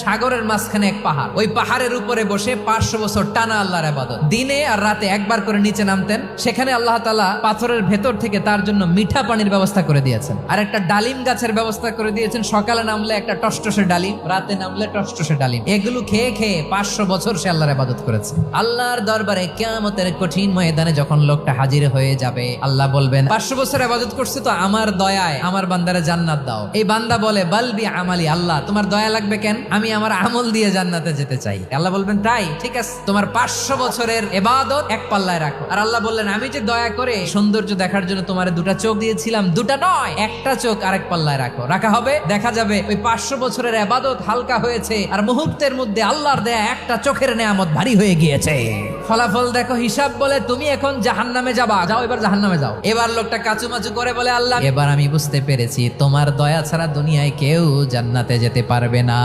সাগরের মাঝখানে এক পাহাড়, ওই পাহাড়ের উপরে বসে 500 বছর টানা আল্লাহর ইবাদত। দিনে আর রাতে একবার করে নিচে নামতেন। সেখানে আল্লাহ তাআলা পাথরের ভেতর থেকে তার জন্য মিঠা পানির ব্যবস্থা করে দিয়েছেন, আর একটা ডালিম গাছের ব্যবস্থা করে দিয়েছেন। সকালে নামলে একটা টসটসে ডালিম, রাতে নামলে টসটসে ডালিম। এগুলো খেয়ে খেয়ে 500 বছর সে আল্লাহর ইবাদত করেছে। আল্লাহর দরবারে কিয়ামতের কঠিন ময়দানে যখন লোকটা হাজির হয়ে যাবে, আল্লাহ বলবেন 500 বছর ইবাদত করছে তো আমার দয়ায় আমার বান্দারে জান্নাত দাও। এই বান্দা বলে বালবি আমালি, আল্লাহ তোমার দয়া লাগবে কেন? আমি আমার আমল দিয়ে জান্নাতে যেতে চাই। আল্লাহ বলবেন তাই ঠিক আছে, তোমার 500 বছরের ইবাদত এক পাল্লায় রাখো। আর আল্লাহ বললেন আমি যে দয়া করে সৌন্দর্য দেখার জন্য তোমার দুটা চোখ দিয়েছিলাম, দুটা নয় একটা চোখ আরেক পাল্লায় রাখো। রাখা হবে, দেখা যাবে ওই 500 বছরের ইবাদত হালকা হয়েছে, আর মুহূর্তের মধ্যে আল্লাহর দেয়া একটা চোখের নেয়ামত ভারী হয়ে গিয়েছে। ফলাফল দেখো, হিসাব বলে তুমি এখন জাহান্নামে যাবা, যাও এবার জাহান্নামে যাও। এবার লোকটা কাচুমাচু করে বলে আল্লাহ এবার আমি বুঝতে পেরেছি তোমার দয়া ছাড়া দুনিয়ায় কেউ জান্নাতে যেতে পারবে না।